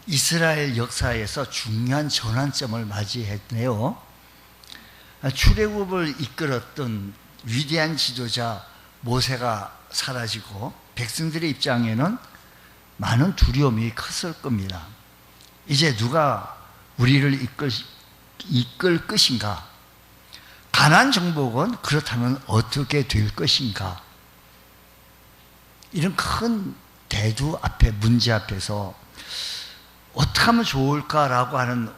이스라엘 역사에서 중요한 전환점을 맞이했네요. 출애굽을 이끌었던 위대한 지도자 모세가 사라지고 백성들의 입장에는 많은 두려움이 컸을 겁니다. 이제 누가 우리를 이끌 것인가? 가나안 정복은 그렇다면 어떻게 될 것인가? 이런 큰 대두 앞에, 문제 앞에서 어떻게 하면 좋을까라고 하는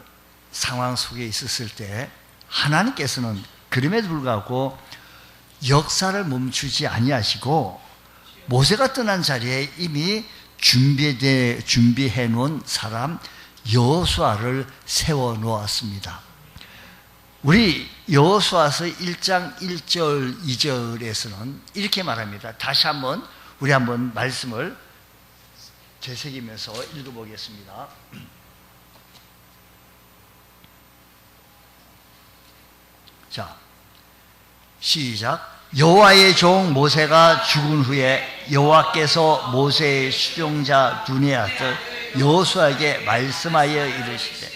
상황 속에 있었을 때 하나님께서는 그럼에도 불구하고 역사를 멈추지 아니하시고 모세가 떠난 자리에 이미 준비해 놓은 사람 여호수아를 세워 놓았습니다. 우리 여호수아서 1장 1절 2절에서는 이렇게 말합니다. 다시 한번 우리 한번 말씀을 되새기면서 읽어보겠습니다. 자, 시작. 여호와의 종 모세가 죽은 후에 여호와께서 모세의 수종자 눈의 아들 여호수아에게 말씀하여 이르시되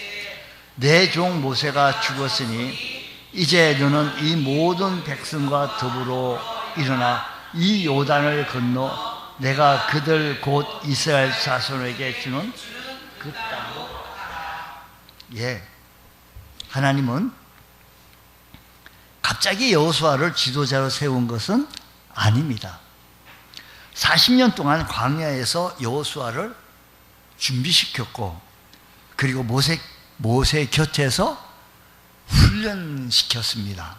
내 종 모세가 죽었으니 이제 너는 이 모든 백성과 더불어 일어나 이 요단을 건너 내가 그들 곧 이스라엘 자손에게 주는 그 땅으로 가라. 예, 하나님은 갑자기 여호수아를 지도자로 세운 것은 아닙니다. 40년 동안 광야에서 여호수아를 준비시켰고 그리고 모세 곁에서 훈련시켰습니다.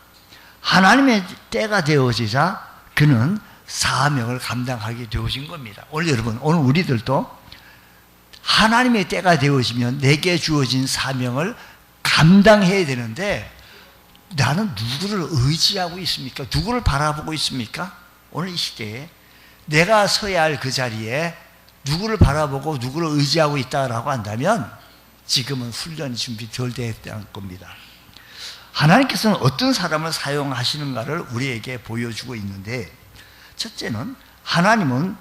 하나님의 때가 되어지자 그는 사명을 감당하게 되어진 겁니다. 오늘 여러분, 오늘 우리들도 하나님의 때가 되어지면 내게 주어진 사명을 감당해야 되는데 나는 누구를 의지하고 있습니까? 누구를 바라보고 있습니까? 오늘 이 시대에 내가 서야 할 그 자리에 누구를 바라보고 누구를 의지하고 있다라고 한다면 지금은 훈련이 준비 덜 됐다는 겁니다. 하나님께서는 어떤 사람을 사용하시는가를 우리에게 보여주고 있는데 첫째는 하나님은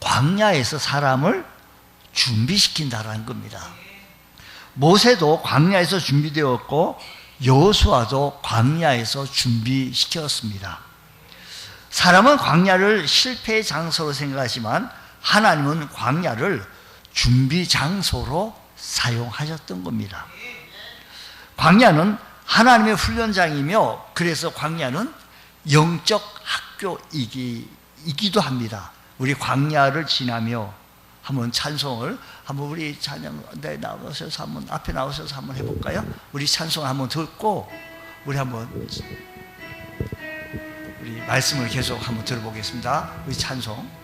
광야에서 사람을 준비시킨다라는 겁니다. 모세도 광야에서 준비되었고 여호수아도 광야에서 준비시켰습니다. 사람은 광야를 실패의 장소로 생각하지만 하나님은 광야를 준비 장소로 사용하셨던 겁니다. 광야는 하나님의 훈련장이며 그래서 광야는 영적 학교이기도 합니다. 우리 광야를 지나며 한번 찬송을 한번 우리 찬양대 나오셔서 한번 앞에 나오셔서 한번 해볼까요? 우리 찬송 한번 듣고 우리 한번 우리 말씀을 계속 한번 들어보겠습니다. 우리 찬송.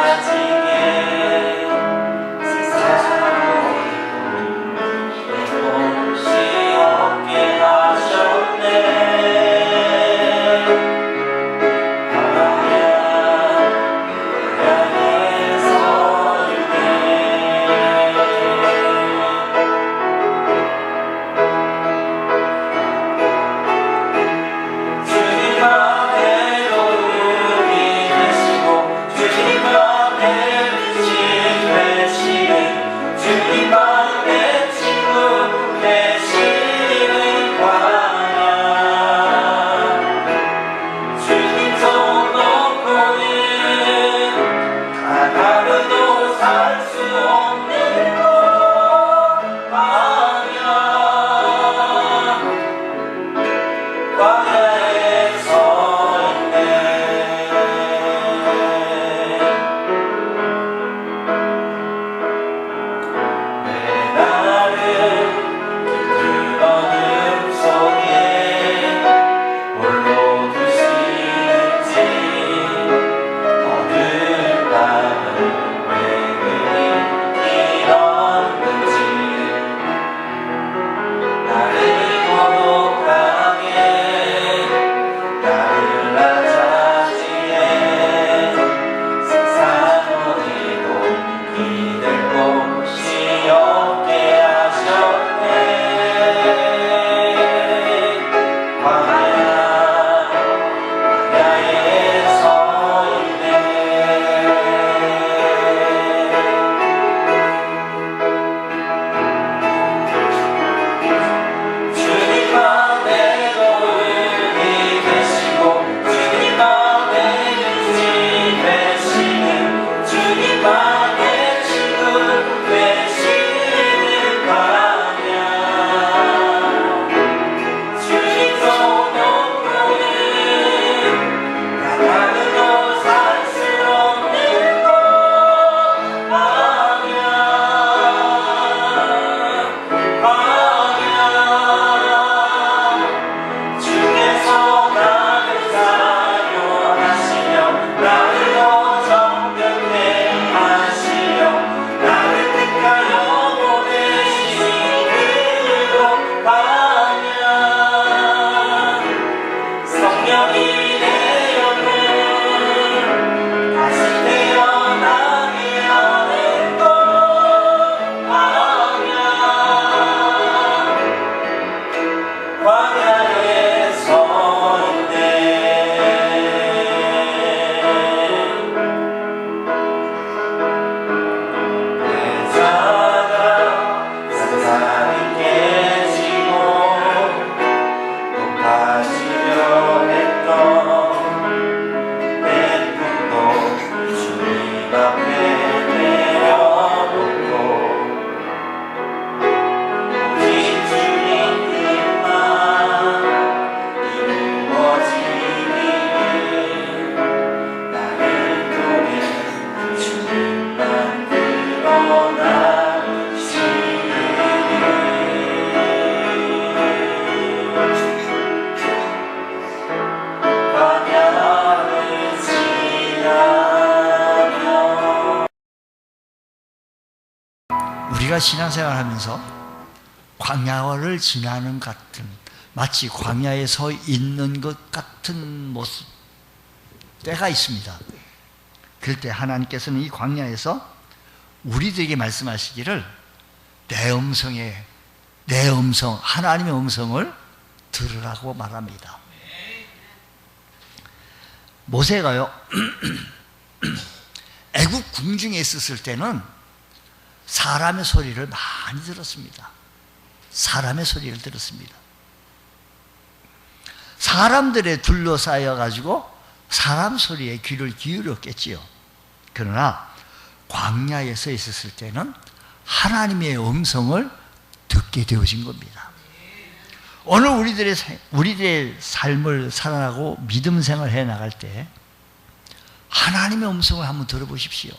낮아지게 세상 우리가 신앙생활 하면서 광야를 지나는 같은, 마치 광야에 서 있는 것 같은 모습 때가 있습니다. 그럴 때 하나님께서는 이 광야에서 우리들에게 말씀하시기를 내 음성, 하나님의 음성을 들으라고 말합니다. 모세가요 애국 궁중에 있었을 때는 사람의 소리를 많이 들었습니다. 사람의 소리를 들었습니다. 사람들에 둘러싸여 가지고 사람 소리에 귀를 기울였겠지요. 그러나 광야에서 있었을 때는 하나님의 음성을 듣게 되어진 겁니다. 오늘 우리들의 삶을 살아가고 믿음 생활을 해나갈 때 하나님의 음성을 한번 들어보십시오.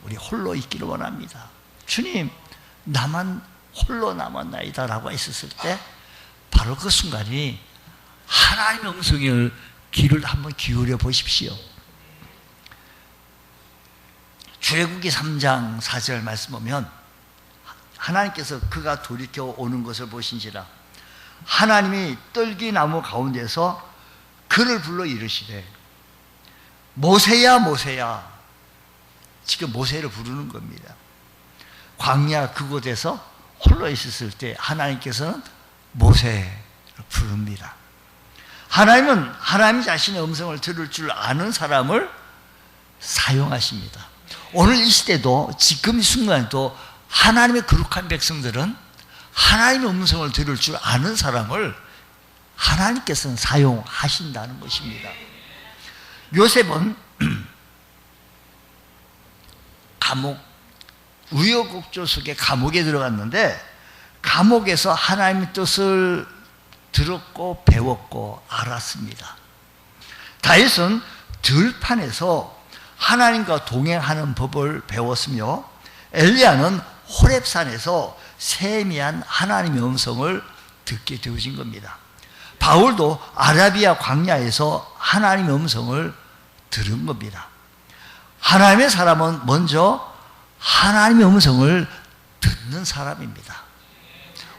우리 홀로 있기를 원합니다. 주님, 나만 홀로 남았나이다 라고 했었을 때 바로 그 순간이 하나님의 음성을 귀를 한번 기울여 보십시오. 출애굽기 3장 4절 말씀 보면 하나님께서 그가 돌이켜 오는 것을 보신지라 하나님이 떨기나무 가운데서 그를 불러 이르시되 모세야 모세야. 지금 모세를 부르는 겁니다. 광야 그곳에서 홀로 있었을 때 하나님께서는 모세를 부릅니다. 하나님은 하나님 자신의 음성을 들을 줄 아는 사람을 사용하십니다. 오늘 이 시대도 지금 이 순간에도 하나님의 거룩한 백성들은 하나님의 음성을 들을 줄 아는 사람을 하나님께서는 사용하신다는 것입니다. 요셉은 우여곡절 속에 감옥에 들어갔는데 감옥에서 하나님의 뜻을 들었고 배웠고 알았습니다. 다윗은 들판에서 하나님과 동행하는 법을 배웠으며 엘리야는 호렙산에서 세미한 하나님의 음성을 듣게 되어진 겁니다. 바울도 아라비아 광야에서 하나님의 음성을 들은 겁니다. 하나님의 사람은 먼저 하나님의 음성을 듣는 사람입니다.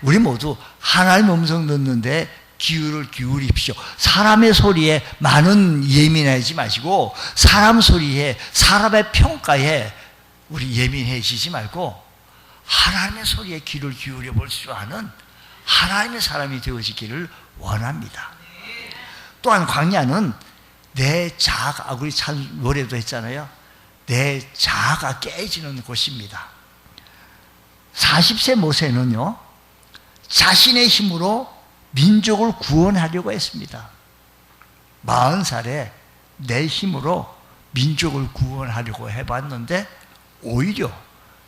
우리 모두 하나님의 음성 듣는데 귀를 기울이십시오. 사람의 소리에 많은 예민하지 마시고 사람 소리에, 사람의 평가에 우리 예민해지지 말고 하나님의 소리에 귀를 기울여 볼 수 아는 하나님의 사람이 되어지기를 원합니다. 또한 광야는 내 자아가, 우리 참 노래도 했잖아요. 내 자아가 깨지는 곳입니다. 40세 모세는요 자신의 힘으로 민족을 구원하려고 했습니다. 40살에 내 힘으로 민족을 구원하려고 해봤는데 오히려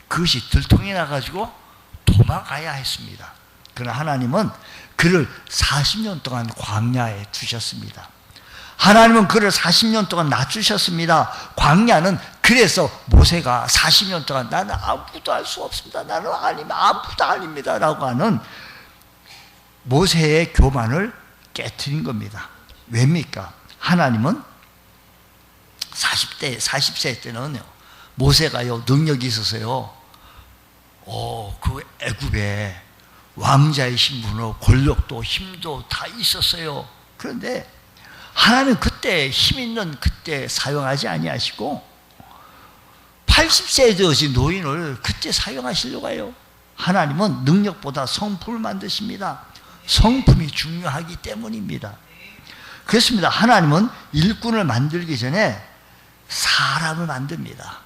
그것이 들통이 나가지고 도망가야 했습니다. 그러나 하나님은 그를 40년 동안 광야에 두셨습니다. 하나님은 그를 40년 동안 낮추셨습니다. 광야는 그래서 모세가 40년 동안 나는 아무것도 할 수 없습니다. 나는 아무것도 아닙니다. 라고 하는 모세의 교만을 깨트린 겁니다. 왜입니까? 하나님은 40세 때는요, 모세가요, 능력이 있어서요, 그 애굽에 왕자의 신분으로 권력도 힘도 다 있었어요. 그런데 하나님은 그때 힘 있는 그때 사용하지 아니하시고 80세에 되어진 노인을 그때 사용하시려고 해요. 하나님은 능력보다 성품을 만드십니다. 성품이 중요하기 때문입니다. 그렇습니다. 하나님은 일꾼을 만들기 전에 사람을 만듭니다.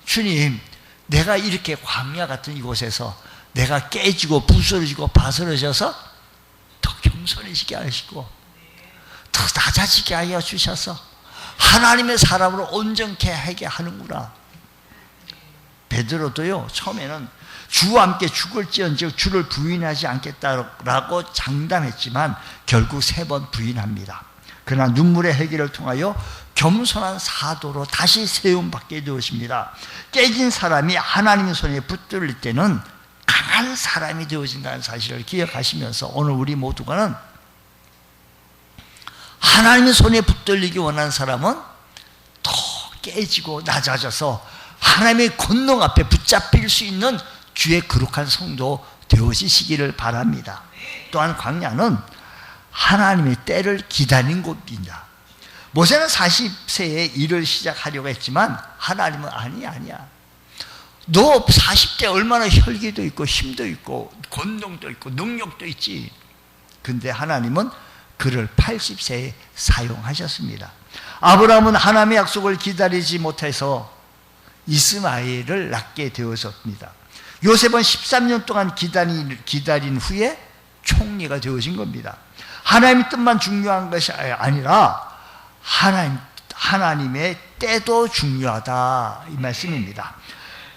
주님, 내가 이렇게 광야 같은 이곳에서 내가 깨지고 부스러지고 바스러져서 더 겸손해지게 하시고 더 낮아지게 하여 주셔서 하나님의 사람으로 온전케 하게 하는구나. 베드로도요, 처음에는 주와 함께 죽을지언정 주를 부인하지 않겠다라고 장담했지만 결국 3번 부인합니다. 그러나 눈물의 해결을 통하여 겸손한 사도로 다시 세움받게 되었습니다. 깨진 사람이 하나님의 손에 붙들릴 때는 강한 사람이 되어진다는 사실을 기억하시면서 오늘 우리 모두가는 하나님의 손에 붙들리기 원하는 사람은 더 깨지고 낮아져서 하나님의 권능 앞에 붙잡힐 수 있는 주의 거룩한 성도 되어지시기를 바랍니다. 또한 광야는 하나님의 때를 기다린 곳입니다. 모세는 40세에 일을 시작하려고 했지만 하나님은 아니야. 너 40대 얼마나 혈기도 있고 힘도 있고 권능도 있고 능력도 있지. 근데 하나님은 그를 80세에 사용하셨습니다. 아브라함은 하나님의 약속을 기다리지 못해서 이스마엘을 낳게 되었습니다. 요셉은 13년 동안 기다린 후에 총리가 되어진 겁니다. 하나님의 뜻만 중요한 것이 아니라 하나님의 때도 중요하다, 이 말씀입니다.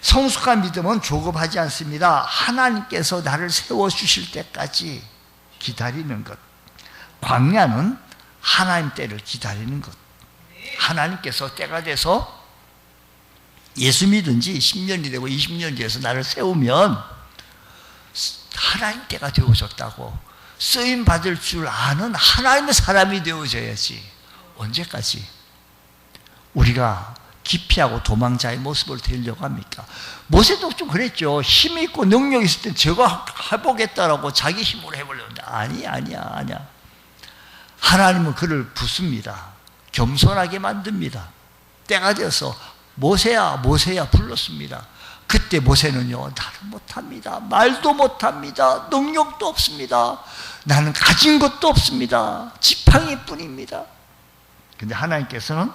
성숙한 믿음은 조급하지 않습니다. 하나님께서 나를 세워주실 때까지 기다리는 것. 광야는 하나님 때를 기다리는 것. 하나님께서 때가 돼서 예수 믿은 지 10년이 되고 20년이 돼서 나를 세우면 하나님 때가 되어졌다고 쓰임 받을 줄 아는 하나님의 사람이 되어져야지. 언제까지 우리가 기피하고 도망자의 모습을 되려고 합니까? 모세도 좀 그랬죠. 힘이 있고 능력이 있을 때 제가 해보겠다라고 자기 힘으로 해보려는데 아니야. 하나님은 그를 붓습니다. 겸손하게 만듭니다. 때가 되어서 모세야 불렀습니다. 그때 모세는요, 나는 못합니다. 말도 못합니다. 능력도 없습니다. 나는 가진 것도 없습니다. 지팡이뿐입니다. 근데 하나님께서는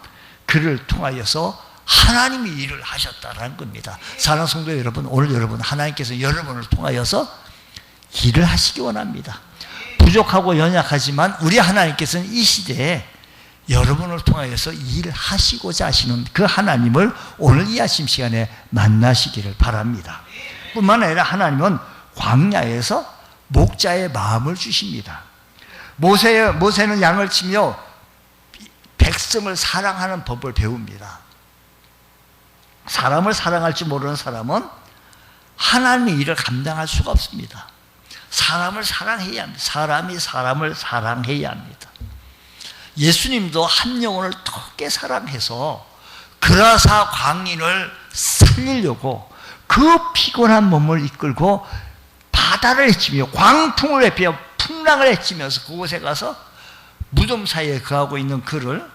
그를 통하여서 하나님이 일을 하셨다라는 겁니다. 사랑하는 성도 여러분, 오늘 여러분, 하나님께서 여러분을 통하여서 일을 하시기 원합니다. 부족하고 연약하지만 우리 하나님께서는 이 시대에 여러분을 통하여서 일하시고자 하시는 그 하나님을 오늘 이 아침 시간에 만나시기를 바랍니다. 뿐만 아니라 하나님은 광야에서 목자의 마음을 주십니다. 모세는 양을 치며 백성을 사랑하는 법을 배웁니다. 사람을 사랑할 줄 모르는 사람은 하나님의 일을 감당할 수가 없습니다. 사람을 사랑해야 합니다. 사람이 사람을 사랑해야 합니다. 예수님도 한 영혼을 더 사랑해서 그라사 광인을 살리려고 그 피곤한 몸을 이끌고 바다를 헤치며 광풍을 헤치며 풍랑을 헤치면서 그곳에 가서 무덤 사이에 거하고 있는 그를,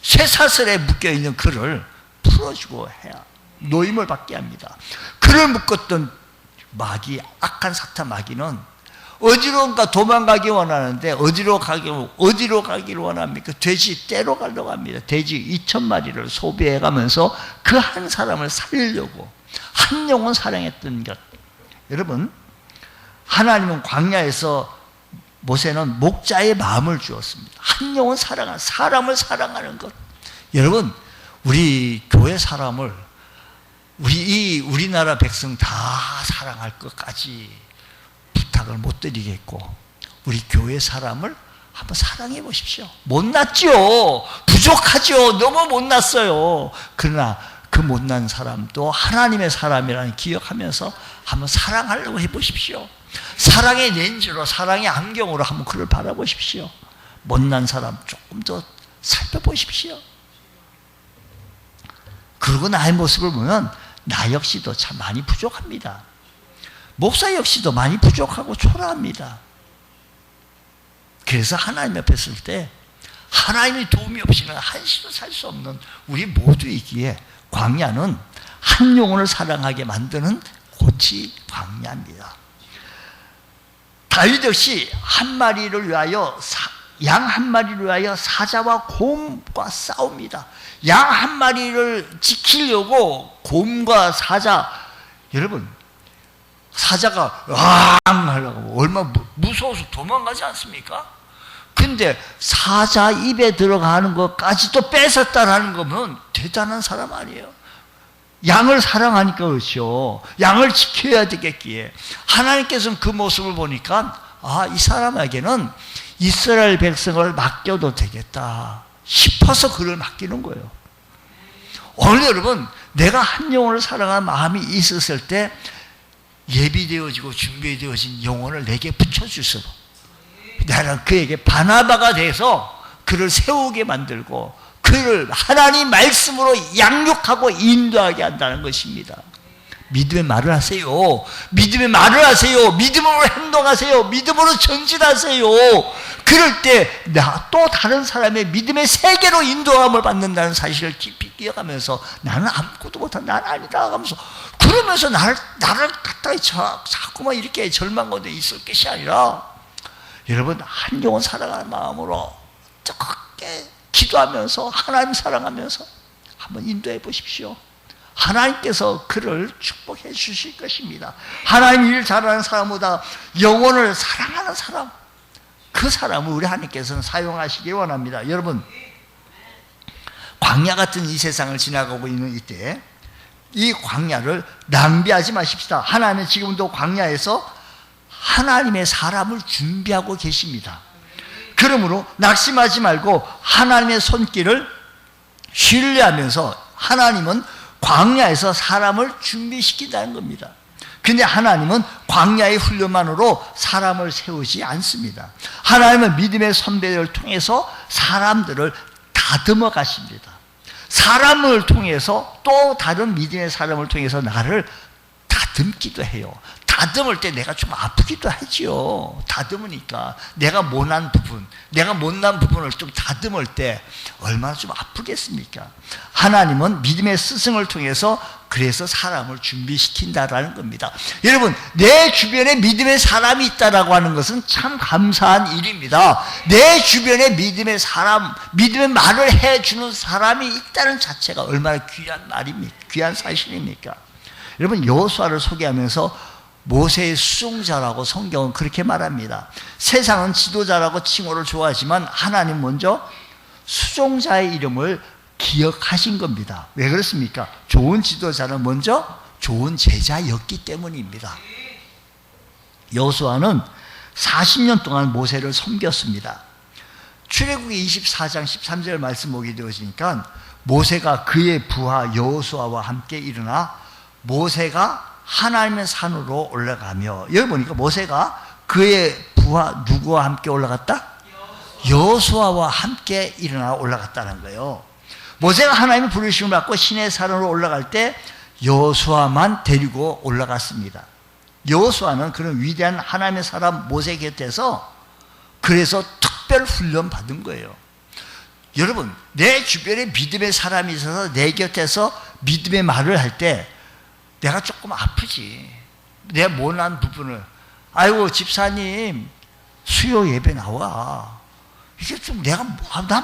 쇠사슬에 묶여있는 그를 풀어주고 해야 노임을 받게 합니다. 그를 묶었던 마귀, 악한 사탄 마귀는 어디론가 도망가기 원하는데 어디로 가기를 원합니까? 돼지 떼로 가려고 합니다. 돼지 2,000마리를 소비해 가면서 그 한 사람을 살리려고 한 영혼 사랑했던 것. 여러분, 하나님은 광야에서 모세는 목자의 마음을 주었습니다. 한 영혼 사랑하는, 사람을 사랑하는 것. 여러분, 우리 교회 사람을 우리나라 백성 다 사랑할 것까지 부탁을 못 드리겠고, 우리 교회 사람을 한번 사랑해 보십시오. 못났죠. 부족하죠. 너무 못났어요. 그러나 그 못난 사람도 하나님의 사람이라는 기억하면서 한번 사랑하려고 해보십시오. 사랑의 렌즈로, 사랑의 안경으로 한번 그를 바라보십시오. 못난 사람 조금 더 살펴보십시오. 그리고 나의 모습을 보면 나 역시도 참 많이 부족합니다. 목사 역시도 많이 부족하고 초라합니다. 그래서 하나님 옆에 있을 때 하나님의 도움이 없이는 한시도 살 수 없는 우리 모두이기에 광야는 한 영혼을 사랑하게 만드는 곳이 광야입니다. 다윗 역시 양 한 마리를 위하여 사자와 곰과 싸웁니다. 양 한 마리를 지키려고 곰과 사자, 여러분, 사자가 왕 하려고 얼마나 무서워서 도망가지 않습니까? 근데 사자 입에 들어가는 것까지도 뺏었다라는 거면 대단한 사람 아니에요? 양을 사랑하니까 그렇죠. 양을 지켜야 되겠기에 하나님께서는 그 모습을 보니까 이 사람에게는 이스라엘 백성을 맡겨도 되겠다 싶어서 그를 맡기는 거예요. 오늘 여러분, 내가 한 영혼을 사랑하는 마음이 있었을 때 예비되어지고 준비되어진 영혼을 내게 붙여주시고 나는 그에게 바나바가 돼서 그를 세우게 만들고 그를 하나님 말씀으로 양육하고 인도하게 한다는 것입니다. 믿음의 말을 하세요. 믿음의 말을 하세요. 믿음으로 행동하세요. 믿음으로 전진하세요. 그럴 때 또 다른 사람의 믿음의 세계로 인도함을 받는다는 사실을 깊이 기억하면서 나는 아무것도 못한 난 아니다 하면서 그러면서 나를 갖다가 자꾸만 이렇게 절망 가운데 있을 것이 아니라 여러분 한 영혼 사랑하는 마음으로 뜨겁게 기도하면서 하나님 사랑하면서 한번 인도해 보십시오. 하나님께서 그를 축복해 주실 것입니다. 하나님 일 잘하는 사람보다 영혼을 사랑하는 사람, 그 사람을 우리 하나님께서는 사용하시기 원합니다. 여러분, 광야 같은 이 세상을 지나가고 있는 이때 이 광야를 낭비하지 마십시다. 하나님은 지금도 광야에서 하나님의 사람을 준비하고 계십니다. 그러므로 낙심하지 말고 하나님의 손길을 신뢰하면서 하나님은 광야에서 사람을 준비시킨다는 겁니다. 근데 하나님은 광야의 훈련만으로 사람을 세우지 않습니다. 하나님은 믿음의 선배를 통해서 사람들을 다듬어 가십니다. 사람을 통해서 또 다른 믿음의 사람을 통해서 나를 다듬기도 해요. 다듬을 때 내가 좀 아프기도 하지요. 다듬으니까 내가 못난 부분을 좀 다듬을 때 얼마나 좀 아프겠습니까? 하나님은 믿음의 스승을 통해서 그래서 사람을 준비시킨다라는 겁니다. 여러분, 내 주변에 믿음의 사람이 있다라고 하는 것은 참 감사한 일입니다. 내 주변에 믿음의 사람, 믿음의 말을 해주는 사람이 있다는 자체가 얼마나 귀한 말입니까? 귀한 사실입니까? 여러분, 여호수아를 소개하면서 모세의 수종자라고 성경은 그렇게 말합니다. 세상은 지도자라고 칭호를 좋아하지만 하나님 먼저 수종자의 이름을 기억하신 겁니다. 왜 그렇습니까? 좋은 지도자는 먼저 좋은 제자였기 때문입니다. 여호수아는 40년 동안 모세를 섬겼습니다. 출애굽기 24장 13절 말씀 보게 되어지니까 모세가 그의 부하 여호수아와 함께 일어나 모세가 하나님의 산으로 올라가며, 여기 보니까 모세가 그의 부하 누구와 함께 올라갔다? 여호수아와 함께 일어나 올라갔다는 거예요. 모세가 하나님의 부르심을 받고 시내 산으로 올라갈 때 여호수아만 데리고 올라갔습니다. 여호수아는 그런 위대한 하나님의 사람 모세 곁에서 그래서 특별 훈련 받은 거예요. 여러분, 내 주변에 믿음의 사람이 있어서 내 곁에서 믿음의 말을 할 때 내가 조금 아프지. 내 못난 부분을, 아이고 집사님 수요 예배 나와. 이게 좀 난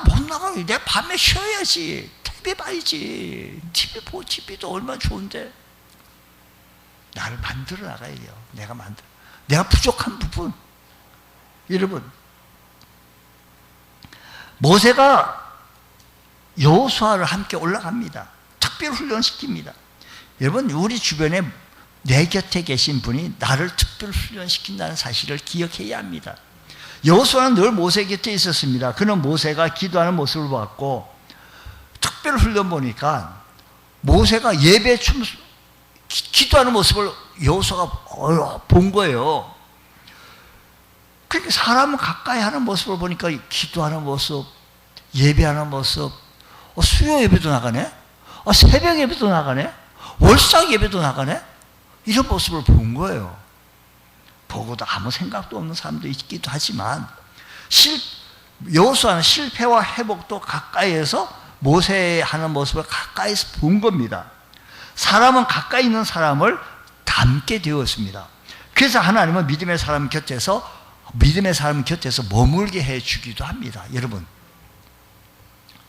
못 나가요. 내가 밤에 쉬어야지. TV 봐야지. TV도 얼마나 좋은데. 나를 만들어 나가야 돼요. 내가 부족한 부분. 여러분, 모세가 여호수아를 함께 올라갑니다. 특별 훈련시킵니다. 여러분, 우리 주변에 내 곁에 계신 분이 나를 특별 훈련시킨다는 사실을 기억해야 합니다. 여호수아는 늘 모세 곁에 있었습니다. 그는 모세가 기도하는 모습을 봤고, 특별 훈련 보니까 모세가 기도하는 모습을 여호수아가 본 거예요. 그러니까 사람은 가까이 하는 모습을 보니까 기도하는 모습, 예배하는 모습, 수요 예배도 나가네? 새벽 예배도 나가네? 월삭 예배도 나가네? 이런 모습을 본 거예요. 보고도 아무 생각도 없는 사람도 있기도 하지만 여호수아는 실패와 회복도 가까이에서 모세의 하는 모습을 가까이서 본 겁니다. 사람은 가까이 있는 사람을 닮게 되었습니다. 그래서 하나님은 믿음의 사람 곁에서 머물게 해주기도 합니다. 여러분,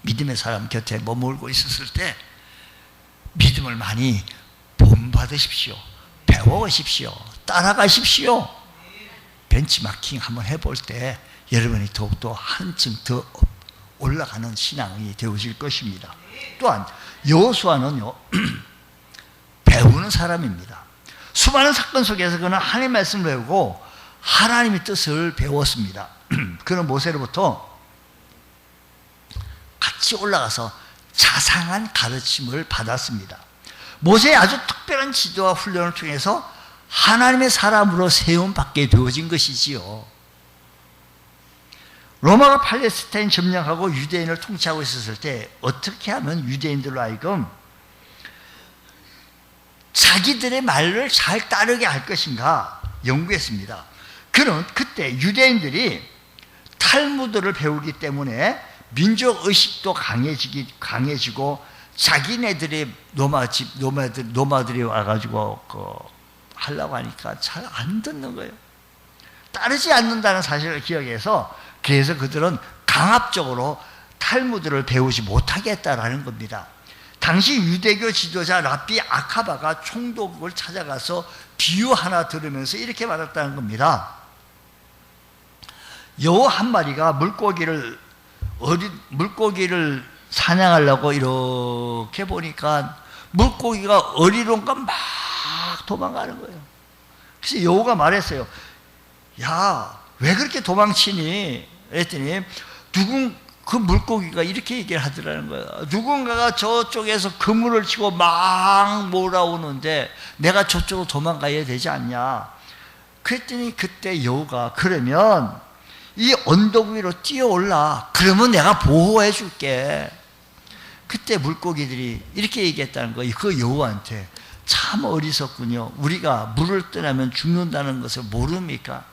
믿음의 사람 곁에 머물고 있었을 때 믿음을 많이 본받으십시오. 배워오십시오. 따라가십시오. 벤치마킹 한번 해볼 때 여러분이 더욱더 한층 더 올라가는 신앙이 되어질 것입니다. 또한 여호수아는요, 배우는 사람입니다. 수많은 사건 속에서 그는 하나님의 말씀을 배우고 하나님의 뜻을 배웠습니다. 그는 모세로부터 같이 올라가서 자상한 가르침을 받았습니다. 모세의 아주 특별한 지도와 훈련을 통해서 하나님의 사람으로 세움받게 되어진 것이지요. 로마가 팔레스타인 점령하고 유대인을 통치하고 있었을 때 어떻게 하면 유대인들로 하여금 자기들의 말을 잘 따르게 할 것인가 연구했습니다. 그는 그때 유대인들이 탈무드를 배우기 때문에 민족 의식도 강해지고 자기네들의 노마들이 와가지고 하려고 하니까 잘 안 듣는 거예요. 따르지 않는다는 사실을 기억해서 그래서 그들은 강압적으로 탈무드를 배우지 못하게 했다라는 겁니다. 당시 유대교 지도자 랍비 아카바가 총독을 찾아가서 비유 하나 들으면서 이렇게 말했다는 겁니다. 여우 한 마리가 물고기를 사냥하려고 이렇게 보니까 물고기가 어리론가 막 도망가는 거예요. 그래서 여우가 말했어요. 야, 왜 그렇게 도망치니? 그랬더니 그 물고기가 이렇게 얘기를 하더라는 거예요. 누군가가 저쪽에서 그물을 치고 막 몰아오는데 내가 저쪽으로 도망가야 되지 않냐. 그랬더니 그때 여우가 그러면 이 언덕 위로 뛰어올라. 그러면 내가 보호해 줄게. 그때 물고기들이 이렇게 얘기했다는 거예요. 그 여우한테. 참 어리석군요. 우리가 물을 떠나면 죽는다는 것을 모릅니까?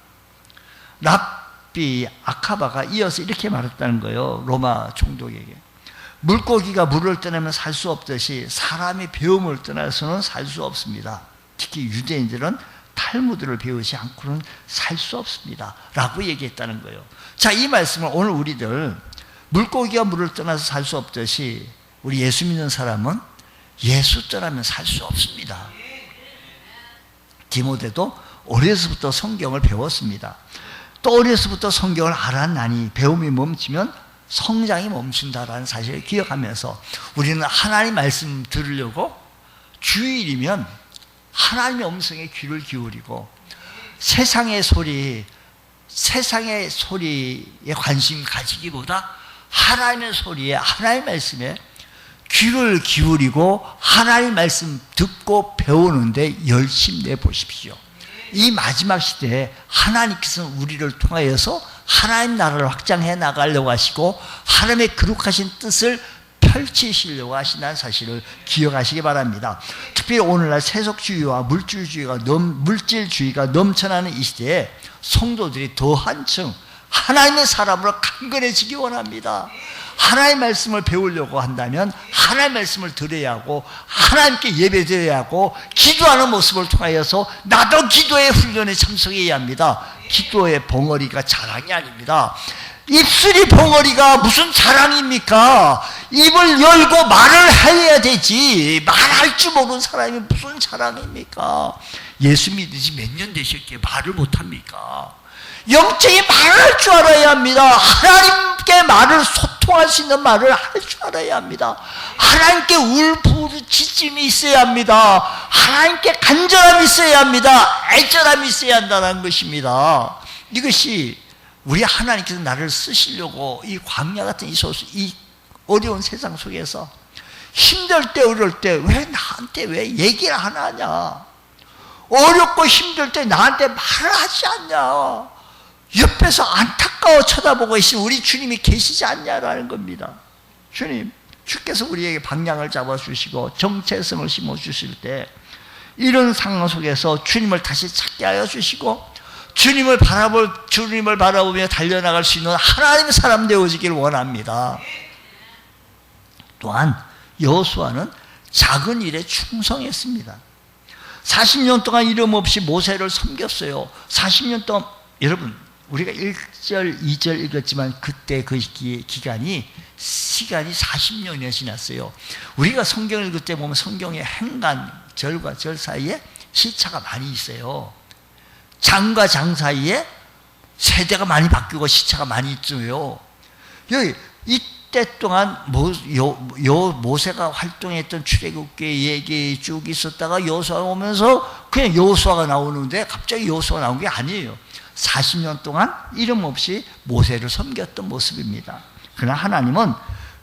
랍비 아카바가 이어서 이렇게 말했다는 거예요. 로마 총독에게. 물고기가 물을 떠나면 살 수 없듯이 사람이 배움을 떠나서는 살 수 없습니다. 특히 유대인들은 탈무드를 배우지 않고는 살 수 없습니다. 라고 얘기했다는 거예요. 자, 이 말씀을 오늘 우리들 물고기가 물을 떠나서 살 수 없듯이 우리 예수 믿는 사람은 예수 떠나면 살 수 없습니다. 디모데도 어려서부터 성경을 배웠습니다. 또 어려서부터 성경을 알았나니 배움이 멈추면 성장이 멈춘다라는 사실을 기억하면서 우리는 하나님 말씀 들으려고 주일이면 하나님의 음성에 귀를 기울이고 세상의 소리에 관심 가지기보다 하나님의 소리에, 하나님의 말씀에 귀를 기울이고 하나님의 말씀 듣고 배우는데 열심히 내보십시오. 이 마지막 시대에 하나님께서는 우리를 통하여서 하나님 나라를 확장해 나가려고 하시고 하나님의 거룩하신 뜻을 펼치시려고 하신다는 사실을 기억하시기 바랍니다. 특별히 오늘날 세속주의와 물질주의가 넘쳐나는 이 시대에 성도들이 더 한층 하나님의 사람으로 강건해지기 원합니다. 하나님의 말씀을 배우려고 한다면 하나님의 말씀을 들어야 하고 하나님께 예배드려야 하고 기도하는 모습을 통하여서 나도 기도의 훈련에 참석해야 합니다. 기도의 벙어리가 자랑이 아닙니다. 입술이 벙어리가 무슨 자랑입니까? 입을 열고 말을 해야 되지 말할 줄 모르는 사람이 무슨 자랑입니까? 예수 믿으시 몇 년 되셨기에 말을 못합니까? 영적인 말을 할 줄 알아야 합니다. 하나님께 말을 소통할 수 있는 말을 할 줄 알아야 합니다. 하나님께 울부짖음이 있어야 합니다. 하나님께 간절함이 있어야 합니다. 애절함이 있어야 한다는 것입니다. 이것이 우리 하나님께서 나를 쓰시려고 이 광야 같은 이 어려운 세상 속에서 힘들 때 어려울 때 왜 나한테 왜 얘기를 안 하냐? 어렵고 힘들 때 나한테 말을 하지 않냐? 옆에서 안타까워 쳐다보고 계신 우리 주님이 계시지 않냐라는 겁니다. 주께서 우리에게 방향을 잡아주시고 정체성을 심어주실 때 이런 상황 속에서 주님을 다시 찾게 하여 주시고 주님을 바라보며 달려나갈 수 있는 하나님의 사람 되어지길 원합니다. 또한 여호수아는 작은 일에 충성했습니다. 40년 동안 이름 없이 모세를 섬겼어요. 40년 동안 여러분 우리가 1절, 2절 읽었지만 그때 그 시간이 40년이 지났어요. 우리가 성경을 읽을 때 보면 성경에 행간, 절과 절 사이에 시차가 많이 있어요. 장과 장 사이에 세대가 많이 바뀌고 시차가 많이 있어요. 여기 이때 동안 모세가 활동했던 출애굽기 얘기 쭉 있었다가 여호수아가 오면서 그냥 여호수아가 나오는데 갑자기 여호수아가 나온 게 아니에요. 40년 동안 이름 없이 모세를 섬겼던 모습입니다. 그러나 하나님은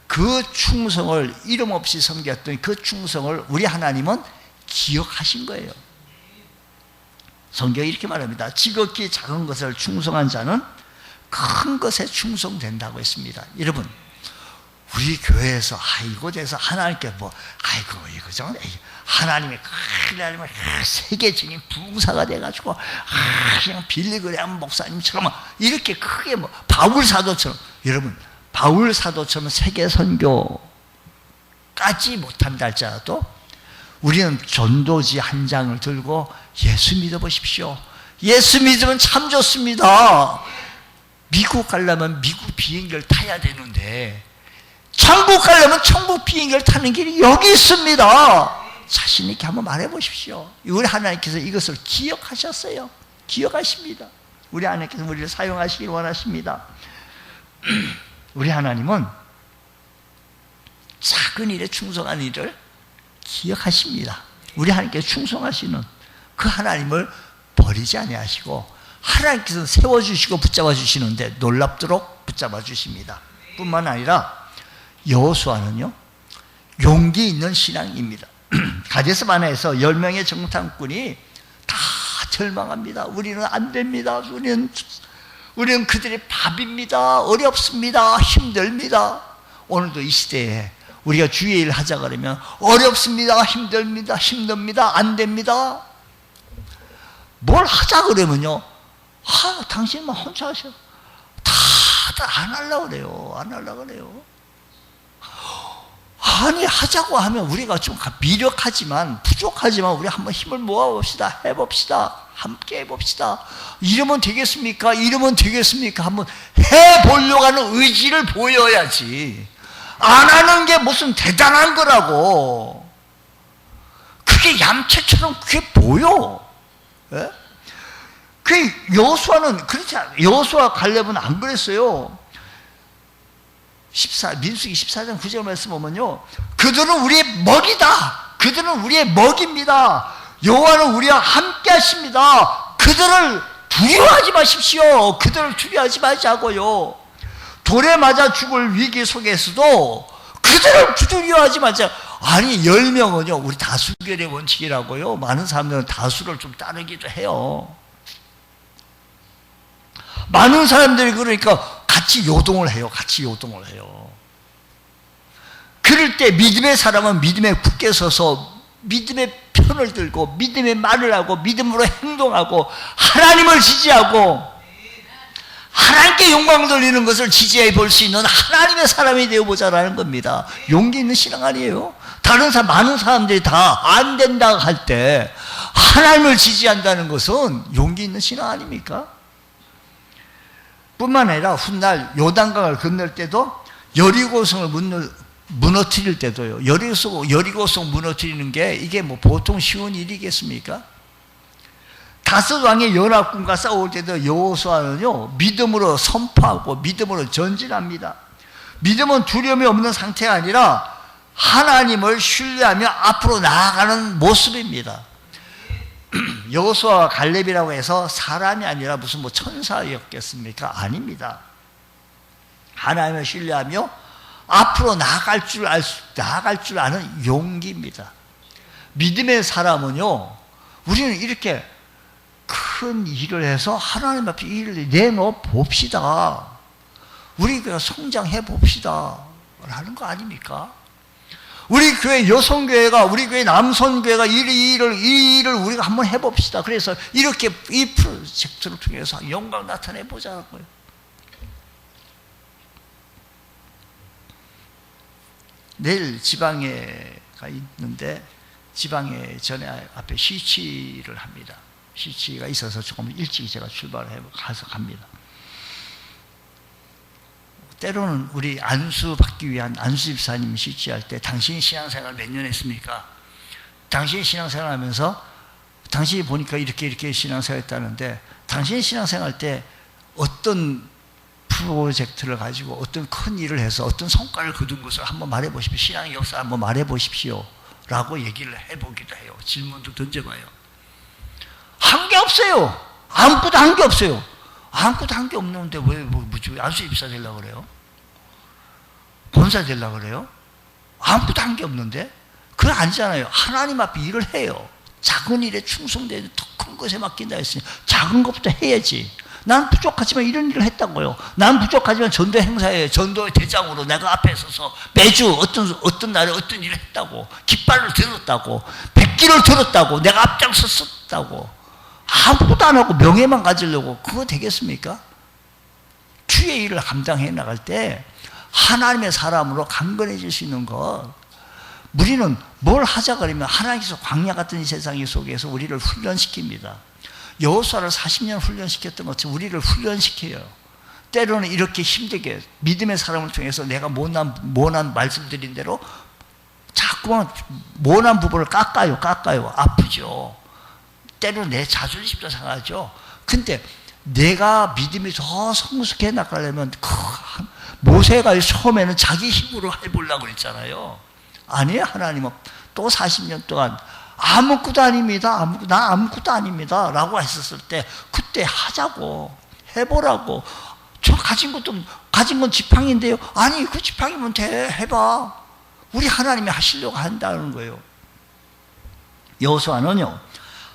그 충성을 이름 없이 섬겼던 그 충성을 우리 하나님은 기억하신 거예요. 성경이 이렇게 말합니다. 지극히 작은 것을 충성한 자는 큰 것에 충성된다고 했습니다. 여러분 우리 교회에서 이곳에서 하나님께 아이고, 이거죠. 하나님의 세계적인 부흥사가 돼가지고, 그냥 빌리그레암 목사님처럼 이렇게 크게 바울 사도처럼, 여러분, 바울 사도처럼 세계 선교까지 못한다 할지라도 우리는 전도지 한 장을 들고 예수 믿어보십시오. 예수 믿으면 참 좋습니다. 미국 가려면 미국 비행기를 타야 되는데, 천국 가려면 천국 비행기를 타는 길이 여기 있습니다. 자신 있게 한번 말해보십시오. 우리 하나님께서 이것을 기억하셨어요. 기억하십니다. 우리 하나님께서 우리를 사용하시길 원하십니다. 우리 하나님은 작은 일에 충성한 일을 기억하십니다. 우리 하나님께서 충성하시는 그 하나님을 버리지 아니하시고 하나님께서 세워주시고 붙잡아 주시는데 놀랍도록 붙잡아 주십니다. 뿐만 아니라 여호수아는요, 용기 있는 신앙입니다. 가데스 바네아에서 10명의 정탐꾼이 다 절망합니다. 우리는 안 됩니다. 우리는 그들의 밥입니다. 어렵습니다. 힘듭니다. 오늘도 이 시대에 우리가 주의 일 하자 그러면 어렵습니다. 힘듭니다. 안 됩니다. 뭘 하자 그러면요, 당신만 혼자 하셔. 다들 안 하려고 그래요. 안 하려고 그래요. 아니, 하자고 하면 우리가 좀 미력하지만, 부족하지만 우리 한번 힘을 모아봅시다. 해봅시다. 함께 해봅시다. 이러면 되겠습니까? 이러면 되겠습니까? 한번 해보려고 하는 의지를 보여야지. 안 하는 게 무슨 대단한 거라고. 그게 얌체처럼 그게 보여. 예? 그 여호수아는 그렇지 않아요. 여호수아 갈렙은 안 그랬어요. 민수기 14장 9절 말씀 보면요, 그들은 우리의 먹이다. 그들은 우리의 먹입니다. 여호와는 우리와 함께 하십니다. 그들을 두려워하지 마십시오. 그들을 두려워하지 마시고요. 돌에 맞아 죽을 위기 속에서도 그들을 두려워하지 마자. 아니, 10명은요, 우리 다수결의 원칙이라고요. 많은 사람들은 다수를 좀 따르기도 해요. 많은 사람들이 그러니까 같이 요동을 해요. 그럴 때 믿음의 사람은 믿음에 굳게 서서 믿음의 편을 들고 믿음의 말을 하고 믿음으로 행동하고 하나님을 지지하고 하나님께 영광 돌리는 것을 지지해 볼 수 있는 하나님의 사람이 되어보자라는 겁니다. 용기 있는 신앙 아니에요? 많은 사람들이 다 안 된다 할 때 하나님을 지지한다는 것은 용기 있는 신앙 아닙니까? 뿐만 아니라 훗날 요단강을 건널 때도 여리고성을 무너뜨릴 때도요, 여리고성 무너뜨리는 게 이게 뭐 보통 쉬운 일이겠습니까? 다섯 왕의 연합군과 싸울 때도 여호수아는요, 믿음으로 선포하고 믿음으로 전진합니다. 믿음은 두려움이 없는 상태가 아니라 하나님을 신뢰하며 앞으로 나아가는 모습입니다. 여호수아와 갈렙이라고 해서 사람이 아니라 무슨 천사였겠습니까? 아닙니다. 하나님을 신뢰하며 앞으로 나아갈 줄 아는 용기입니다. 믿음의 사람은요, 우리는 이렇게 큰 일을 해서 하나님 앞에 일을 내놓아 봅시다. 우리가 성장해 봅시다. 라는 거 아닙니까? 우리 교회 여성교회가, 우리 교회 남성교회가 이 일을 우리가 한번 해봅시다. 그래서 이렇게 이 프로젝트를 통해서 영광 나타내 보자는 거예요. 내일 지방회가 있는데 지방회 전에 앞에 시치를 합니다. 시치가 있어서 조금 일찍 제가 출발해 가서 갑니다. 때로는 우리 안수 받기 위한 안수 집사님 시치할 때 당신이 신앙생활 몇 년 했습니까? 당신이 신앙생활 하면서 당신이 보니까 이렇게 신앙생활 했다는데 당신이 신앙생활 때 어떤 프로젝트를 가지고 어떤 큰 일을 해서 어떤 성과를 거둔 것을 한번 말해 보십시오. 신앙의 역사 한번 말해 보십시오. 라고 얘기를 해보기도 해요. 질문도 던져봐요. 한 게 없어요. 아무것도 한 게 없어요. 아무것도 한 게 없는데 왜 안수 집사 되려고 그래요? 본사 되려고 그래요? 아무것도 한 게 없는데? 그건 아니잖아요. 하나님 앞에 일을 해요. 작은 일에 충성돼도 더 큰 것에 맡긴다 했으니 작은 것부터 해야지. 난 부족하지만 이런 일을 했다고요. 난 부족하지만 전도 행사에 전도 대장으로 내가 앞에 서서 매주 어떤 날에 어떤 일을 했다고, 깃발을 들었다고, 백기를 들었다고, 내가 앞장섰었다고. 아무것도 안 하고 명예만 가지려고 그거 되겠습니까? 주의 일을 감당해 나갈 때 하나님의 사람으로 강건해질 수 있는 것, 우리는 뭘 하자 그러면 하나님께서 광야 같은 이 세상 속에서 우리를 훈련시킵니다. 여호수아를 40년 훈련시켰던 것처럼 우리를 훈련시켜요. 때로는 이렇게 힘들게 믿음의 사람을 통해서 내가 모난 말씀드린 대로 자꾸만 모난 부분을 깎아요. 아프죠. 때로는 내 자존심도 상하죠. 근데 내가 믿음이 더 성숙해 나가려면 모세가 처음에는 자기 힘으로 해보려고 그랬잖아요. 아니에요. 하나님은 또 40년 동안 아무것도 아닙니다. 나 아무것도 아닙니다. 라고 했었을 때 그때 하자고, 해보라고. 저 가진 건 지팡이인데요. 아니 그 지팡이면 돼. 해봐. 우리 하나님이 하시려고 한다는 거예요. 여호수아는요,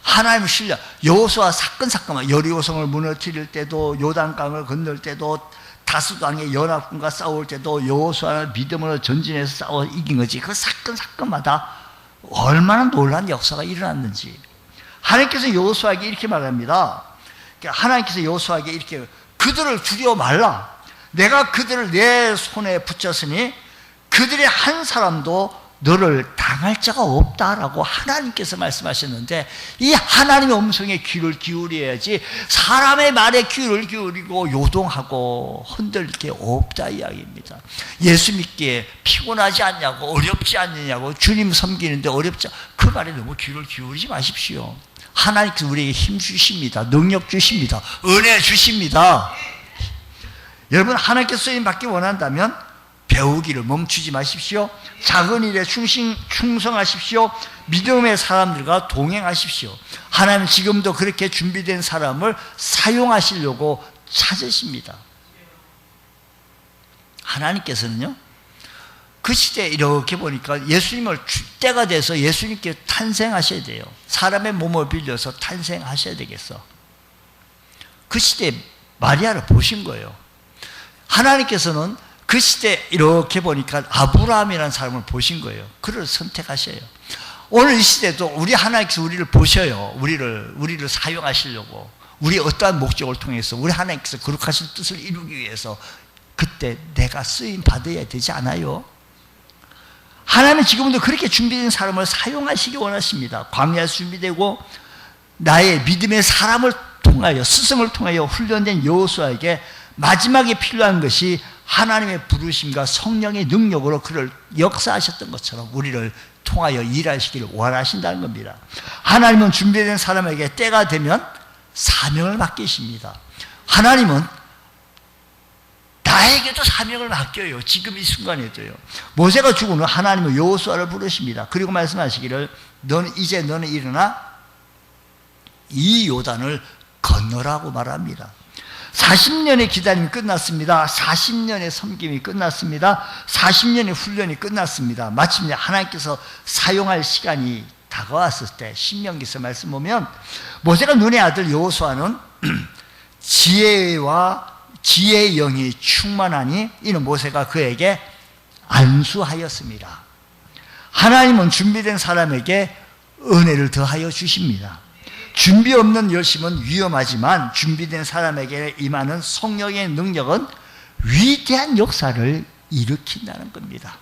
하나님을 신뢰. 여호수아 사건만 여리고성을 무너뜨릴 때도, 요단강을 건널 때도, 다수당의 연합군과 싸울 때도 여호수아는 믿음으로 전진해서 싸워 이긴 거지. 그 사건마다 얼마나 놀라운 역사가 일어났는지. 하나님께서 여호수아에게 이렇게 말합니다. 하나님께서 여호수아에게 이렇게, 그들을 두려워 말라. 내가 그들을 내 손에 붙였으니 그들의 한 사람도 너를 당할 자가 없다라고 하나님께서 말씀하셨는데, 이 하나님의 음성에 귀를 기울여야지 사람의 말에 귀를 기울이고 요동하고 흔들릴 게 없다 이야기입니다. 예수 믿기에 피곤하지 않냐고, 어렵지 않느냐고, 주님 섬기는데 어렵지, 그 말에 너무 귀를 기울이지 마십시오. 하나님께서 우리에게 힘 주십니다. 능력 주십니다. 은혜 주십니다. 여러분, 하나님께서 쓰임받기 원한다면 배우기를 멈추지 마십시오. 작은 일에 충성하십시오. 믿음의 사람들과 동행하십시오. 하나님은 지금도 그렇게 준비된 사람을 사용하시려고 찾으십니다. 하나님께서는요, 그 시대에 이렇게 보니까 예수님을 때가 돼서 예수님께 탄생하셔야 돼요. 사람의 몸을 빌려서 탄생하셔야 되겠어. 그 시대에 마리아를 보신 거예요. 하나님께서는 그 시대 이렇게 보니까 아브라함이라는 사람을 보신 거예요. 그를 선택하셔요. 오늘 이 시대도 우리 하나님께서 우리를 보셔요. 우리를 사용하시려고. 우리 어떠한 목적을 통해서 우리 하나님께서 거룩하신 뜻을 이루기 위해서 그때 내가 쓰임 받아야 되지 않아요? 하나님은 지금도 그렇게 준비된 사람을 사용하시기 원하십니다. 광야에 준비되고 나의 믿음의 사람을 통하여, 스승을 통하여 훈련된 여호수아에게 마지막에 필요한 것이 하나님의 부르심과 성령의 능력으로 그를 역사하셨던 것처럼 우리를 통하여 일하시기를 원하신다는 겁니다. 하나님은 준비된 사람에게 때가 되면 사명을 맡기십니다. 하나님은 나에게도 사명을 맡겨요. 지금 이 순간에도요. 모세가 죽은 후 하나님은 여호수아를 부르십니다. 그리고 말씀하시기를 너는 일어나 이 요단을 건너라고 말합니다. 40년의 기다림이 끝났습니다. 40년의 섬김이 끝났습니다. 40년의 훈련이 끝났습니다. 마침내 하나님께서 사용할 시간이 다가왔을 때 신명기서 말씀 보면 모세가 눈의 아들 여호수아는 지혜의 영이 충만하니 이는 모세가 그에게 안수하였습니다. 하나님은 준비된 사람에게 은혜를 더하여 주십니다. 준비 없는 열심은 위험하지만 준비된 사람에게 임하는 성령의 능력은 위대한 역사를 일으킨다는 겁니다.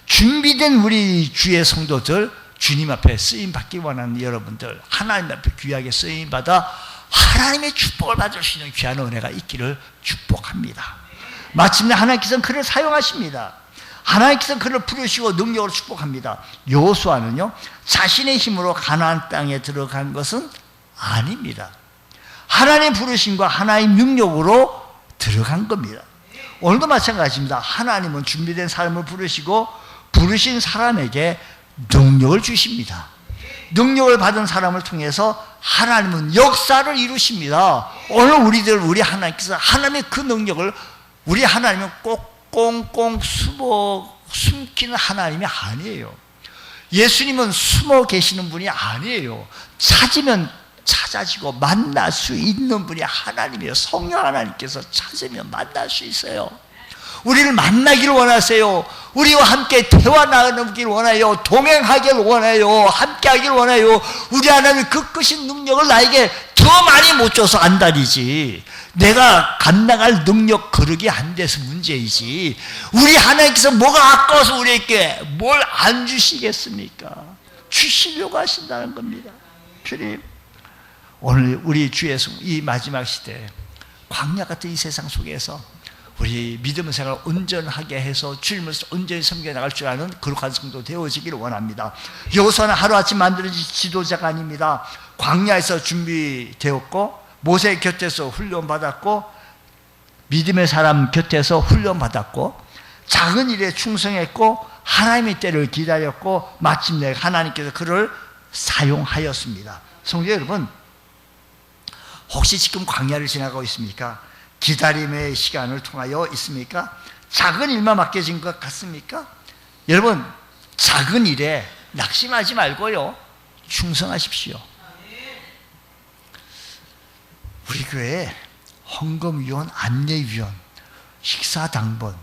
준비된 우리 주의 성도들, 주님 앞에 쓰임받기 원하는 여러분들, 하나님 앞에 귀하게 쓰임받아 하나님의 축복을 받을 수 있는 귀한 은혜가 있기를 축복합니다. 마침내 하나님께서는 그를 사용하십니다. 하나님께서는 그를 부르시고 능력으로 축복합니다. 여호수아는요, 자신의 힘으로 가나안 땅에 들어간 것은 아닙니다. 하나님 부르심과 하나님 능력으로 들어간 겁니다. 오늘도 마찬가지입니다. 하나님은 준비된 사람을 부르시고 부르신 사람에게 능력을 주십니다. 능력을 받은 사람을 통해서 하나님은 역사를 이루십니다. 오늘 우리 하나님께서 하나님의 그 능력을, 우리 하나님은 꼭 꽁꽁 숨기는 하나님이 아니에요. 예수님은 숨어 계시는 분이 아니에요. 찾으면 찾아지고 만날 수 있는 분이 하나님이에요. 성령 하나님께서 찾으면 만날 수 있어요. 우리를 만나기를 원하세요. 우리와 함께 대화 나누기를 원해요. 동행하기를 원해요. 함께하기를 원해요. 우리 하나님 그 크신 능력을 나에게 더 많이 못 줘서 안달이지, 내가 감당할 능력 거르기 안 돼서 문제이지, 우리 하나님께서 뭐가 아까워서 우리에게 뭘 안 주시겠습니까? 주시려고 하신다는 겁니다. 주님, 오늘 우리 주의 이 마지막 시대, 광야 같은 이 세상 속에서 우리 믿음의 생활을 온전하게 해서 주님을 온전히 섬겨나갈 줄 아는 거룩한 성도 되어지기를 원합니다. 여호수아는 하루아침 만들어진 지도자가 아닙니다. 광야에서 준비되었고 모세 곁에서 훈련받았고 믿음의 사람 곁에서 훈련받았고 작은 일에 충성했고 하나님의 때를 기다렸고 마침내 하나님께서 그를 사용하였습니다. 성도 여러분, 혹시 지금 광야를 지나가고 있습니까? 기다림의 시간을 통하여 있습니까? 작은 일만 맡겨진 것 같습니까? 여러분, 작은 일에 낙심하지 말고요, 충성하십시오. 우리 교회에 헌금위원, 안내위원, 식사당번,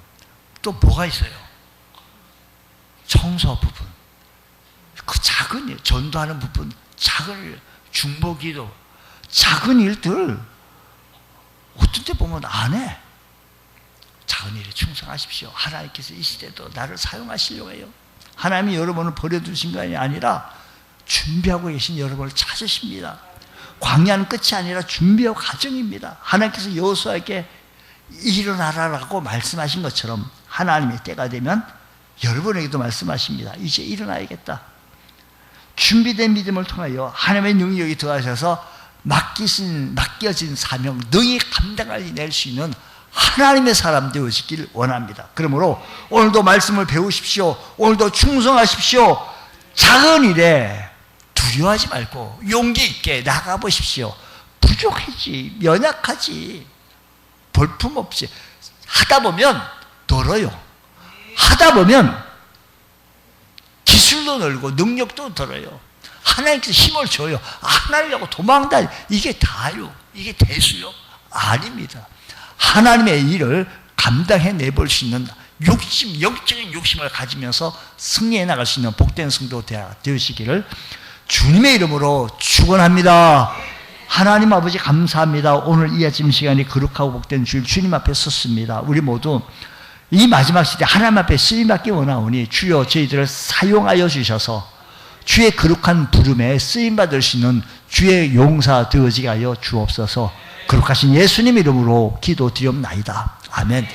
또 뭐가 있어요? 청소 부분, 그 작은 일, 전도하는 부분, 작은 일, 중보기도, 작은 일들 어떤 때 보면 안 해. 작은 일에 충성하십시오. 하나님께서 이 시대도 나를 사용하시려고 해요. 하나님이 여러분을 버려두신 것이 아니라 준비하고 계신 여러분을 찾으십니다. 광야는 끝이 아니라 준비하고 과정입니다. 하나님께서 여호수아에게 일어나라라고 말씀하신 것처럼 하나님의 때가 되면 여러분에게도 말씀하십니다. 이제 일어나야겠다. 준비된 믿음을 통하여 하나님의 능력이 더하셔서 맡겨진 사명 능히 감당해낼 수 있는 하나님의 사람 되어지길 원합니다. 그러므로 오늘도 말씀을 배우십시오. 오늘도 충성하십시오. 작은 일에 두려워하지 말고 용기 있게 나가보십시오. 부족하지, 연약하지, 볼품없이 하다 보면 늘어요. 하다 보면 기술도 늘고 능력도 늘어요. 하나님께서 힘을 줘요. 안 하려고 도망다니, 이게 다요? 이게 대수요? 아닙니다. 하나님의 일을 감당해 내볼 수 있는 욕심, 영적인 욕심을 가지면서 승리해 나갈 수 있는 복된 성도 되시기를 주님의 이름으로 축원합니다. 하나님 아버지 감사합니다. 오늘 이 아침 시간이 거룩하고 복된 주일 주님 앞에 섰습니다. 우리 모두 이 마지막 시대 하나님 앞에 쓰임받기 원하오니 주여 저희들을 사용하여 주셔서 주의 거룩한 부름에 쓰임받을 수 있는 주의 용사 되어지게 하여 주옵소서. 거룩하신 예수님 이름으로 기도드리옵나이다. 아멘.